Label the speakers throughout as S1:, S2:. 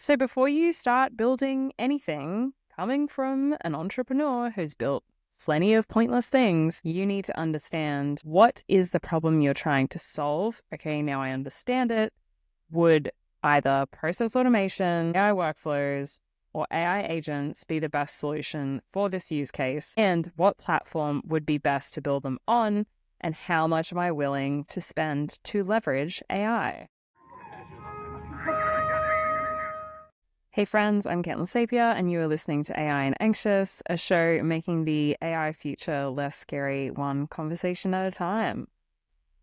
S1: So before you start building anything, coming from an entrepreneur who's built plenty of pointless things, you need to understand what is the problem you're trying to solve. Okay, now I understand it. Would either process automation, AI workflows, or AI agents be the best solution for this use case? And what platform would be best to build them on? And how much am I willing to spend to leverage AI? Hey friends, I'm Caitlin Sapir, and you are listening to AI and Anxious, a show making the AI future less scary, one conversation at a time.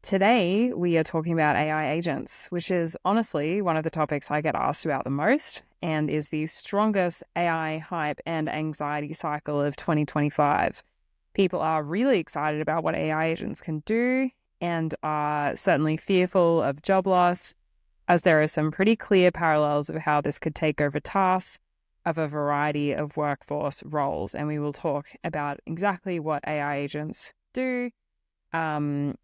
S1: Today, we are talking about AI agents, which is honestly one of the topics I get asked about the most and is the strongest AI hype and anxiety cycle of 2025. People are really excited about what AI agents can do and are certainly fearful of job loss, as there are some pretty clear parallels of how this could take over tasks of a variety of workforce roles. And we will talk about exactly what AI agents do, and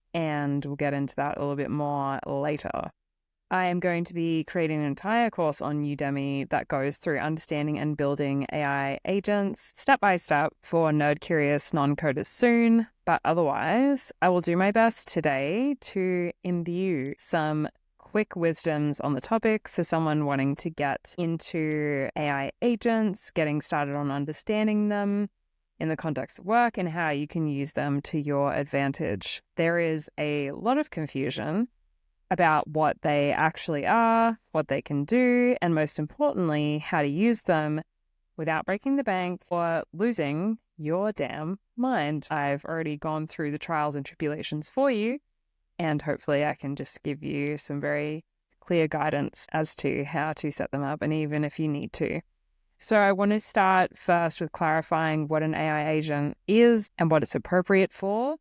S1: we'll get into that a little bit more later. I am going to be creating an entire course on Udemy that goes through understanding and building AI agents step by step for nerd-curious non-coders soon. But otherwise, I will do my best today to imbue some quick wisdoms on the topic for someone wanting to get into AI agents, getting started on understanding them in the context of work and how you can use them to your advantage. There is a lot of confusion about what they actually are, what they can do, and most importantly, how to use them without breaking the bank or losing your damn mind. I've already gone through the trials and tribulations for you, and hopefully I can just give you some very clear guidance as to how to set them up, and even if you need to. So I want to start first with clarifying what an AI agent is and what it's appropriate for,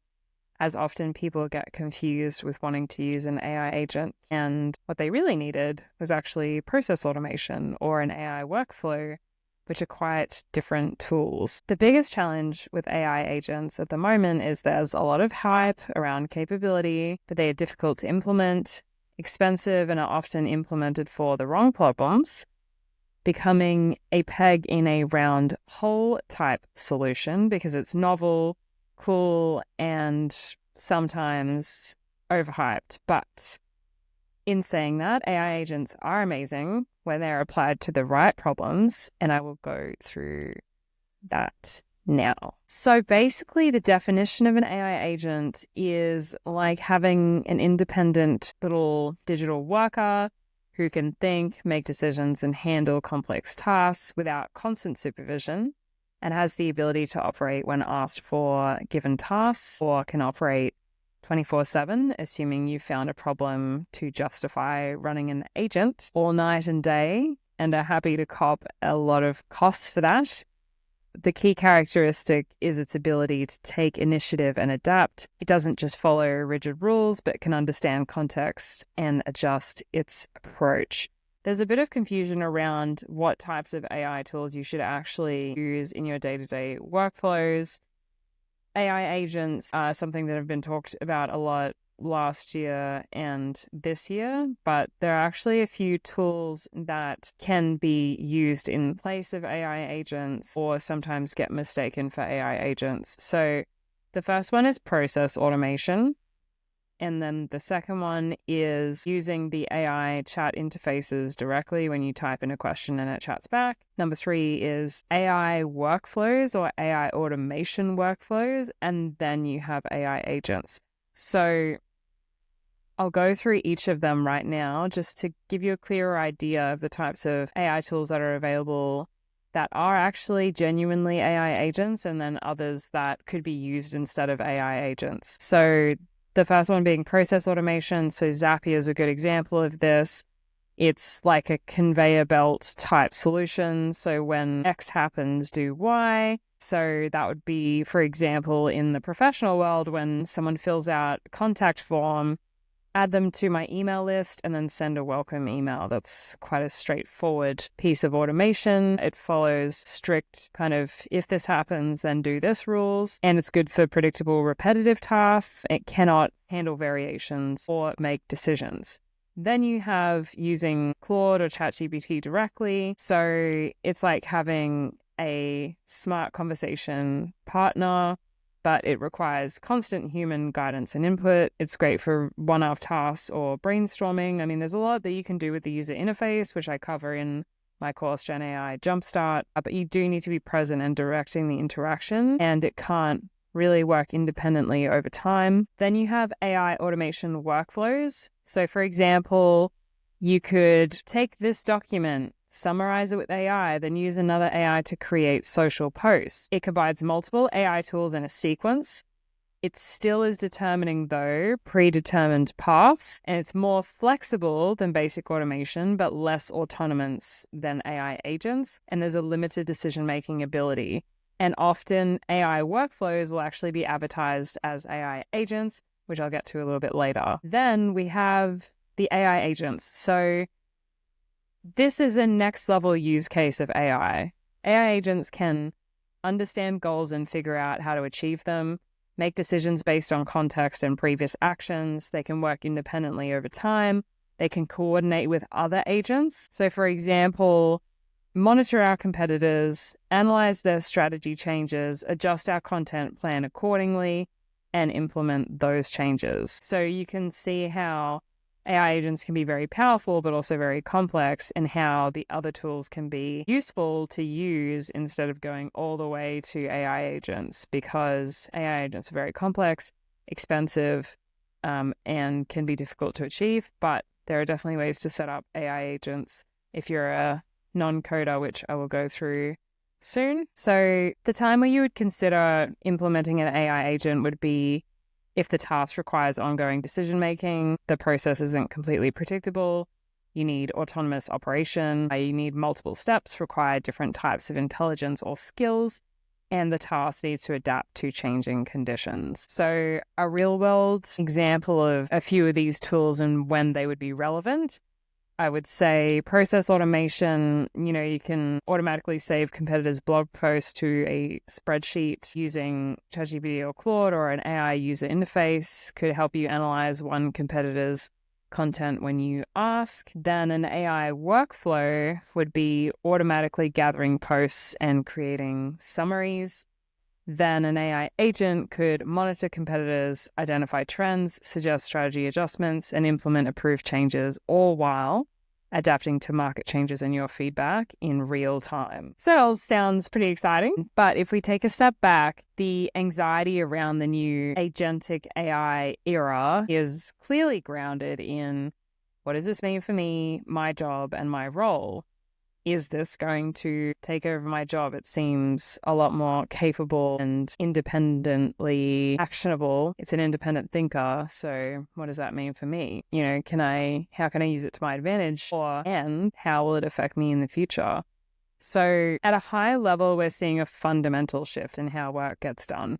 S1: as often people get confused with wanting to use an AI agent, and what they really needed was actually process automation or an AI workflow, which are quite different tools. The biggest challenge with AI agents at the moment is there's a lot of hype around capability, but they are difficult to implement, expensive, and are often implemented for the wrong problems, becoming a peg in a round hole type solution because it's novel, cool, and sometimes overhyped. But in saying that, AI agents are amazing when they're applied to the right problems, and I will go through that now. So basically, the definition of an AI agent is like having an independent little digital worker who can think, make decisions, and handle complex tasks without constant supervision, and has the ability to operate when asked for given tasks, or can operate 24/7, assuming you found a problem to justify running an agent all night and day and are happy to cop a lot of costs for that. The key characteristic is its ability to take initiative and adapt. It doesn't just follow rigid rules, but can understand context and adjust its approach. There's a bit of confusion around what types of AI tools you should actually use in your day-to-day workflows. AI agents are something that have been talked about a lot last year and this year, but there are actually a few tools that can be used in place of AI agents or sometimes get mistaken for AI agents. So the first one is process automation. And then the second one is using the AI chat interfaces directly when you type in a question and it chats back. Number 3 is AI workflows or AI automation workflows. And then you have AI agents. So I'll go through each of them right now just to give you a clearer idea of the types of AI tools that are available that are actually genuinely AI agents, and then others that could be used instead of AI agents. So the first one being process automation. So Zapier is a good example of this. It's like a conveyor belt type solution. So when X happens, do Y. So that would be, for example, in the professional world, when someone fills out a contact form, add them to my email list, and then send a welcome email. That's quite a straightforward piece of automation. It follows strict kind of, if this happens, then do this rules. And it's good for predictable, repetitive tasks. It cannot handle variations or make decisions. Then you have using Claude or ChatGPT directly. So it's like having a smart conversation partner, but it requires constant human guidance and input. It's great for one-off tasks or brainstorming. I mean, there's a lot that you can do with the user interface, which I cover in my course, Gen AI Jumpstart, but you do need to be present and directing the interaction, and it can't really work independently over time. Then you have AI automation workflows. So for example, you could take this document, summarize it with AI, then use another AI to create social posts. It combines multiple AI tools in a sequence. It still is determining, though, predetermined paths, and it's more flexible than basic automation, but less autonomous than AI agents, and there's a limited decision-making ability. And often AI workflows will actually be advertised as AI agents, which I'll get to a little bit later. Then we have the AI agents. So this is a next level use case of AI. AI agents can understand goals and figure out how to achieve them, make decisions based on context and previous actions. They can work independently over time. They can coordinate with other agents. So for example, monitor our competitors, analyze their strategy changes, adjust our content plan accordingly, and implement those changes. So you can see how AI agents can be very powerful, but also very complex, and how the other tools can be useful to use instead of going all the way to AI agents, because AI agents are very complex, expensive, and can be difficult to achieve. But there are definitely ways to set up AI agents if you're a non-coder, which I will go through soon. So the time where you would consider implementing an AI agent would be if the task requires ongoing decision-making, the process isn't completely predictable, you need autonomous operation, you need multiple steps, require different types of intelligence or skills, and the task needs to adapt to changing conditions. So a real-world example of a few of these tools and when they would be relevant, I would say process automation. You can automatically save competitors' blog posts to a spreadsheet using ChatGPT or Claude, or an AI user interface could help you analyze one competitor's content when you ask. Then an AI workflow would be automatically gathering posts and creating summaries. Then an AI agent could monitor competitors, identify trends, suggest strategy adjustments, and implement approved changes, all while adapting to market changes and your feedback in real time. So it all sounds pretty exciting, but if we take a step back, the anxiety around the new agentic AI era is clearly grounded in, what does this mean for me, my job, and my role? Is this going to take over my job? It seems a lot more capable and independently actionable. It's an independent thinker. So what does that mean for me? How can I use it to my advantage? And how will it affect me in the future? So at a high level, we're seeing a fundamental shift in how work gets done.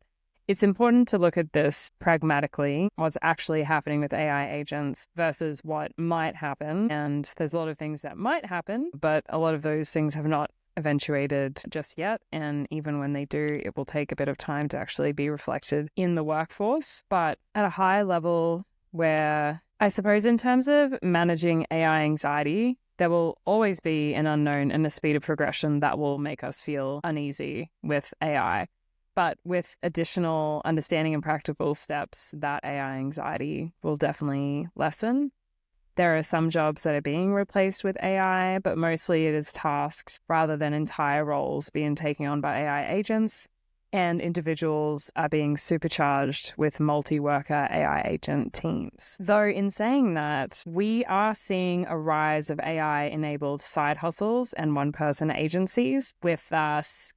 S1: It's important to look at this pragmatically, what's actually happening with AI agents versus what might happen. And there's a lot of things that might happen, but a lot of those things have not eventuated just yet. And even when they do, it will take a bit of time to actually be reflected in the workforce. But at a high level, where I suppose in terms of managing AI anxiety, there will always be an unknown and the speed of progression that will make us feel uneasy with AI. But with additional understanding and practical steps, that AI anxiety will definitely lessen. There are some jobs that are being replaced with AI, but mostly it is tasks rather than entire roles being taken on by AI agents, and individuals are being supercharged with multi-worker AI agent teams. Though in saying that, we are seeing a rise of AI-enabled side hustles and one-person agencies, with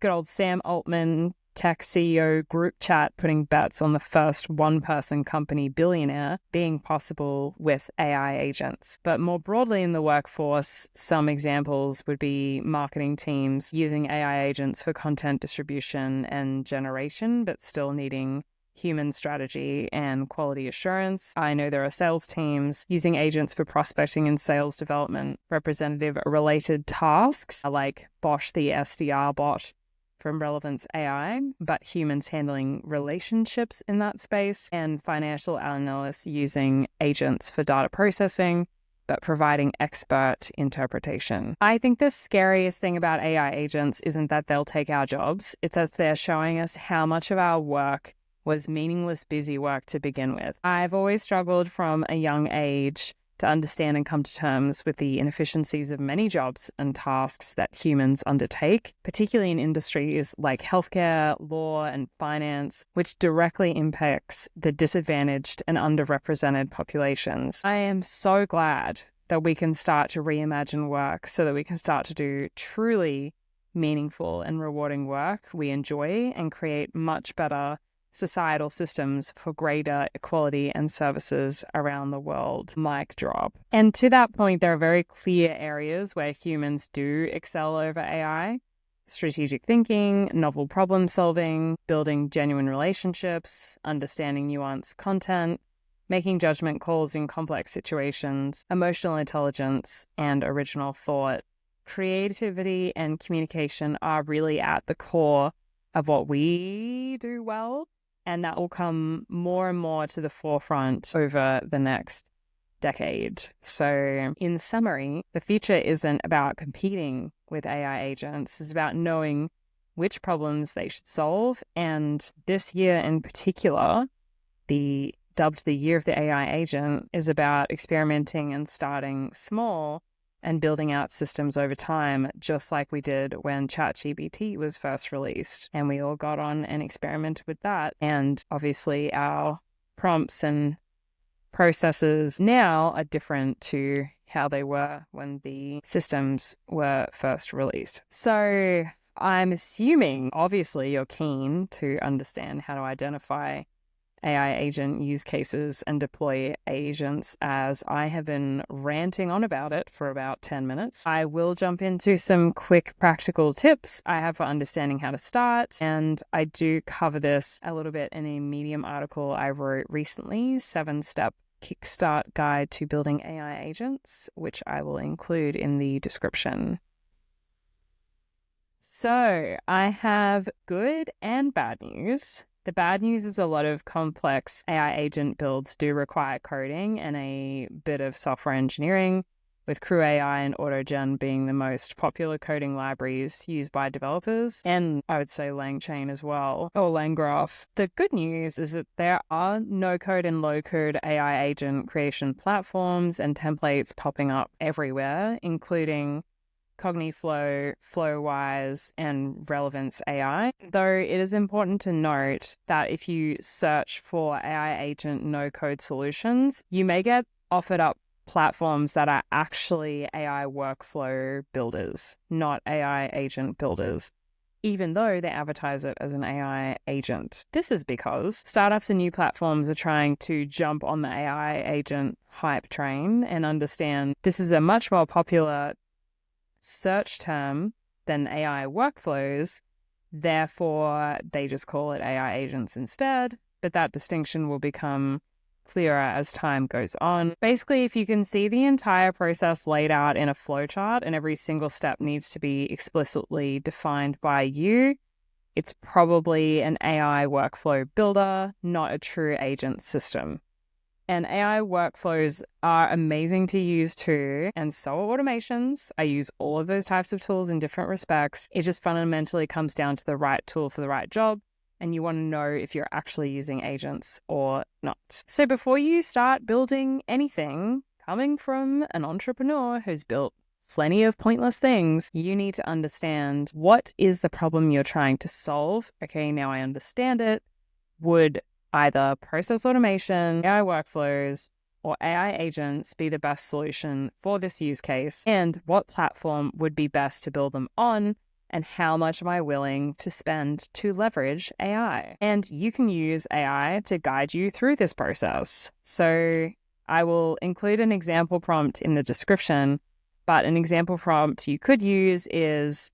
S1: good old Sam Altman, tech CEO group chat, putting bets on the first one-person company billionaire being possible with AI agents. But more broadly in the workforce, some examples would be marketing teams using AI agents for content distribution and generation, but still needing human strategy and quality assurance. I know there are sales teams using agents for prospecting and sales development, representative-related tasks like Bosch the SDR bot from Relevance AI, but humans handling relationships in that space, and financial analysts using agents for data processing, but providing expert interpretation. I think the scariest thing about AI agents isn't that they'll take our jobs. It's as they're showing us how much of our work was meaningless, busy work to begin with. I've always struggled from a young age to understand and come to terms with the inefficiencies of many jobs and tasks that humans undertake, particularly in industries like healthcare, law, and finance, which directly impacts the disadvantaged and underrepresented populations. I am so glad that we can start to reimagine work so that we can start to do truly meaningful and rewarding work we enjoy and create much better societal systems for greater equality and services around the world. Mic drop. And to that point, there are very clear areas where humans do excel over AI. Strategic thinking, novel problem solving, building genuine relationships, understanding nuanced content, making judgment calls in complex situations, emotional intelligence, and original thought. Creativity and communication are really at the core of what we do well. And that will come more and more to the forefront over the next decade. So in summary, the future isn't about competing with AI agents. It's about knowing which problems they should solve. And this year in particular, dubbed the Year of the AI Agent, is about experimenting and starting small and building out systems over time, just like we did when ChatGPT was first released. And we all got on and experimented with that. And obviously our prompts and processes now are different to how they were when the systems were first released. So I'm assuming, obviously, you're keen to understand how to identify AI agent use cases and deploy agents, as I have been ranting on about it for about 10 minutes. I will jump into some quick practical tips I have for understanding how to start, and I do cover this a little bit in a Medium article I wrote recently, 7-step kickstart guide to building AI agents, which I will include in the description. So I have good and bad news. The bad news is a lot of complex AI agent builds do require coding and a bit of software engineering, with Crew AI and AutoGen being the most popular coding libraries used by developers, and I would say LangChain as well, or LangGraph. The good news is that there are no-code and low-code AI agent creation platforms and templates popping up everywhere, including Cogniflow, Flowwise, and Relevance AI, though it is important to note that if you search for AI agent no-code solutions, you may get offered up platforms that are actually AI workflow builders, not AI agent builders, even though they advertise it as an AI agent. This is because startups and new platforms are trying to jump on the AI agent hype train and understand this is a much more popular search term than AI workflows, therefore they just call it AI agents instead, but that distinction will become clearer as time goes on. Basically, if you can see the entire process laid out in a flowchart and every single step needs to be explicitly defined by you, it's probably an AI workflow builder, not a true agent system. And AI workflows are amazing to use too, and so are automations. I use all of those types of tools in different respects. It just fundamentally comes down to the right tool for the right job, and you want to know if you're actually using agents or not. So before you start building anything, coming from an entrepreneur who's built plenty of pointless things, you need to understand what is the problem you're trying to solve. Okay, now I understand it. Would either process automation, AI workflows, or AI agents be the best solution for this use case? And what platform would be best to build them on? And how much am I willing to spend to leverage AI? And you can use AI to guide you through this process. So I will include an example prompt in the description, but an example prompt you could use is,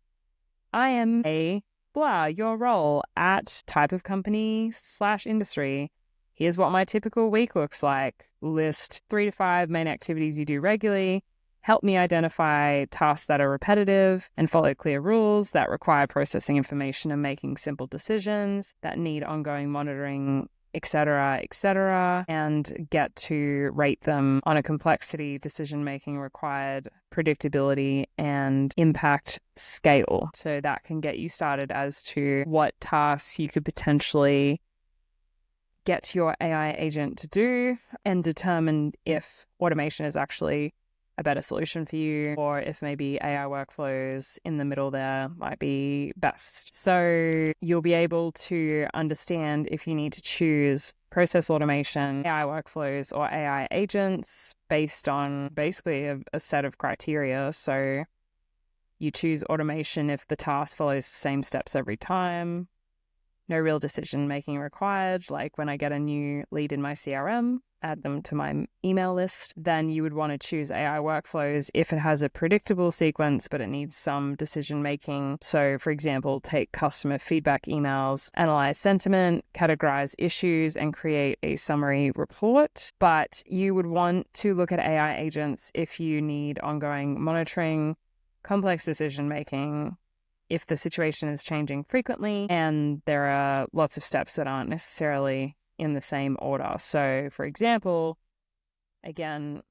S1: I am a blah, your role at type of company / industry. Here's what my typical week looks like. List 3 to 5 main activities you do regularly. Help me identify tasks that are repetitive and follow clear rules that require processing information and making simple decisions that need ongoing monitoring etc., and get to rate them on a complexity, decision-making required, predictability, and impact scale. So that can get you started as to what tasks you could potentially get your AI agent to do and determine if automation is actually a better solution for you, or if maybe AI workflows in the middle there might be best. So you'll be able to understand if you need to choose process automation, AI workflows, or AI agents based on basically a set of criteria. So you choose automation if the task follows the same steps every time. No real decision making required, like when I get a new lead in my CRM, add them to my email list. Then you would want to choose AI workflows if it has a predictable sequence, but it needs some decision making. So, for example, take customer feedback emails, analyze sentiment, categorize issues, and create a summary report. But you would want to look at AI agents if you need ongoing monitoring, complex decision making, if the situation is changing frequently, and there are lots of steps that aren't necessarily in the same order. So, for example, again,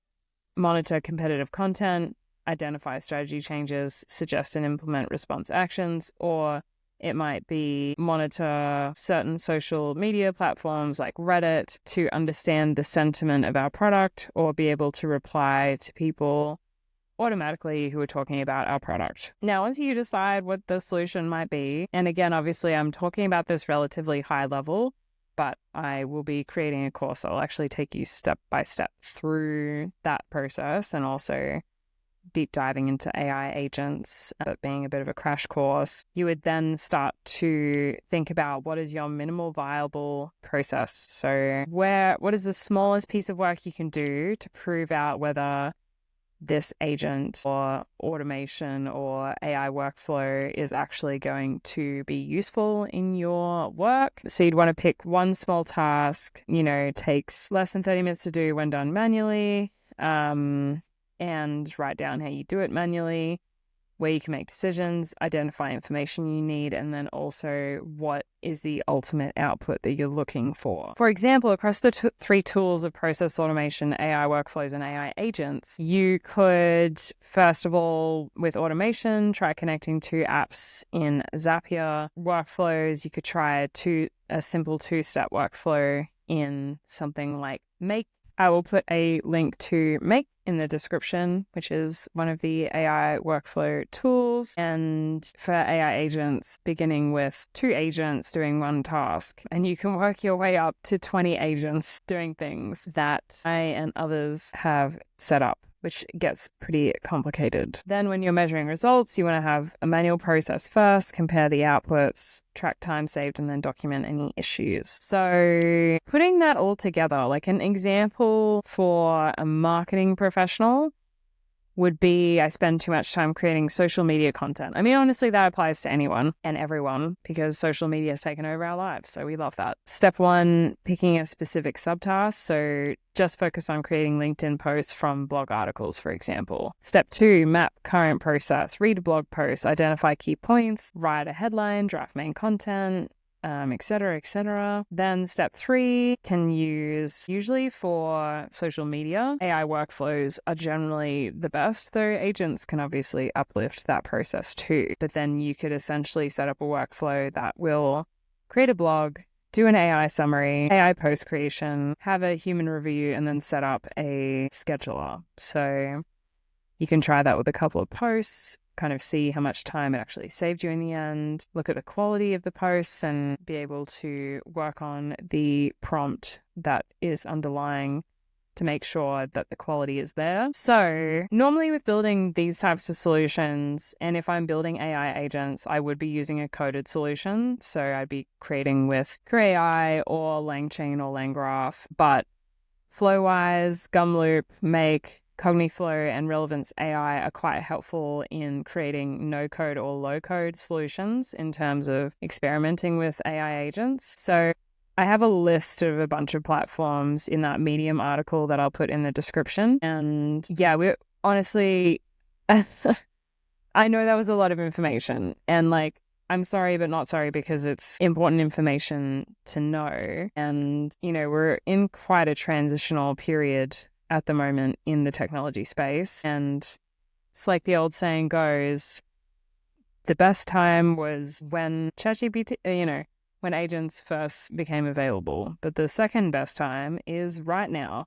S1: monitor competitive content, identify strategy changes, suggest and implement response actions, or it might be monitor certain social media platforms like Reddit to understand the sentiment of our product, or be able to reply to people automatically who are talking about our product. Now, once you decide what the solution might be, and again, obviously I'm talking about this relatively high level, but I will be creating a course that will actually take you step by step through that process, and also deep diving into AI agents, but being a bit of a crash course. You would then start to think about what is your minimal viable process. So what is the smallest piece of work you can do to prove out whether this agent or automation or AI workflow is actually going to be useful in your work. So you'd want to pick one small task, takes less than 30 minutes to do when done manually, and write down how you do it manually, where you can make decisions, identify information you need, and then also what is the ultimate output that you're looking for. For example, across the three tools of process automation, AI workflows, and AI agents, you could, first of all, with automation, try connecting two apps in Zapier. Workflows, you could try a simple two-step workflow in something like Make. I will put a link to Make in the description, which is one of the AI workflow tools. And for AI agents, beginning with 2 agents doing one task, and you can work your way up to 20 agents doing things that I and others have set up, which gets pretty complicated. Then when you're measuring results, you want to have a manual process first, compare the outputs, track time saved, and then document any issues. So putting that all together, like an example for a marketing professional would be, I spend too much time creating social media content. I mean, honestly, that applies to anyone and everyone because social media has taken over our lives. So we love that. Step 1, picking a specific subtask. So just focus on creating LinkedIn posts from blog articles, for example. Step 2, map current process, read a blog post, identify key points, write a headline, draft main content, etc. Then step 3 can use, usually for social media, AI workflows are generally the best, though agents can obviously uplift that process too. But then you could essentially set up a workflow that will create a blog, do an AI summary, AI post creation, have a human review, and then set up a scheduler. So you can try that with a couple of posts, kind of see how much time it actually saved you in the end, look at the quality of the posts, and be able to work on the prompt that is underlying to make sure that the quality is there. So normally with building these types of solutions, and if I'm building AI agents, I would be using a coded solution. So I'd be creating with CrewAI or LangChain or LangGraph, but Flowise, Gumloop, Make, Cogniflow, and Relevance AI are quite helpful in creating no-code or low-code solutions in terms of experimenting with AI agents. So I have a list of a bunch of platforms in that Medium article that I'll put in the description. And yeah, we're honestly, I know that was a lot of information. And like, I'm sorry, but not sorry, because it's important information to know. And, we're in quite a transitional period at the moment in the technology space. And it's like the old saying goes, the best time was when ChatGPT, when agents first became available. But the second best time is right now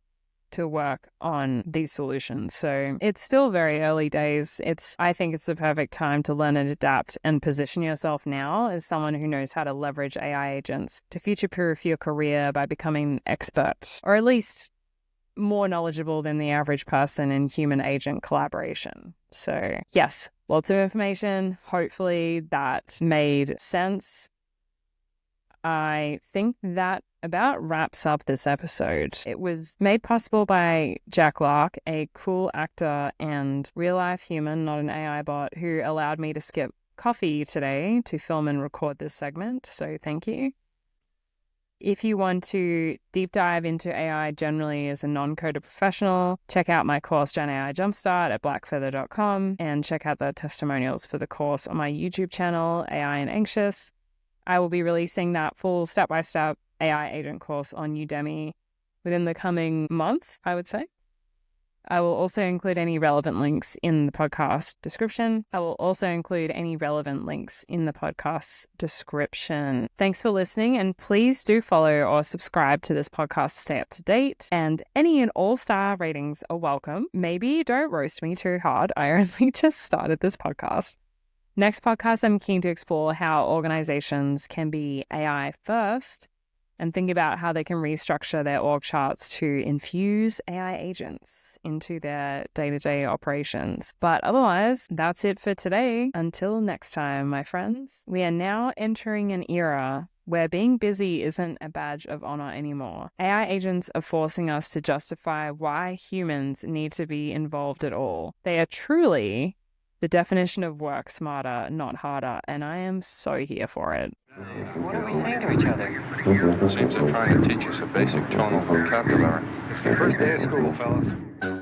S1: to work on these solutions. So it's still very early days. I think it's the perfect time to learn and adapt and position yourself now as someone who knows how to leverage AI agents to future-proof your career by becoming expert, or at least more knowledgeable than the average person in human-agent collaboration. So yes, lots of information. Hopefully that made sense. I think that about wraps up this episode. It was made possible by Jack Lark, a cool actor and real-life human, not an AI bot, who allowed me to skip coffee today to film and record this segment, so thank you. If you want to deep dive into AI generally as a non-coder professional, check out my course, Gen AI Jumpstart, at blackfeather.com, and check out the testimonials for the course on my YouTube channel, AI and Anxious. I will be releasing that full step-by-step AI agent course on Udemy within the coming month, I would say. I will also include any relevant links in the podcast description. Thanks for listening, and please do follow or subscribe to this podcast to stay up to date. And any and all star ratings are welcome. Maybe don't roast me too hard. I only just started this podcast. Next podcast, I'm keen to explore how organizations can be AI first and think about how they can restructure their org charts to infuse AI agents into their day-to-day operations. But otherwise, that's it for today. Until next time, my friends, we are now entering an era where being busy isn't a badge of honor anymore. AI agents are forcing us to justify why humans need to be involved at all. They are truly the definition of work smarter, not harder, and I am so here for it.
S2: What are we saying to each other?
S3: Seems they're trying to teach us a basic tonal vocabulary.
S4: It's the first day of school, fellas.